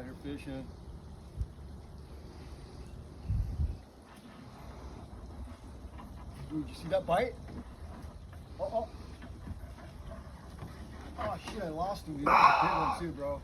out here fishing. Dude, you see that bite? Oh, oh. Oh shit, I lost him, dude. That's a big one too, bro.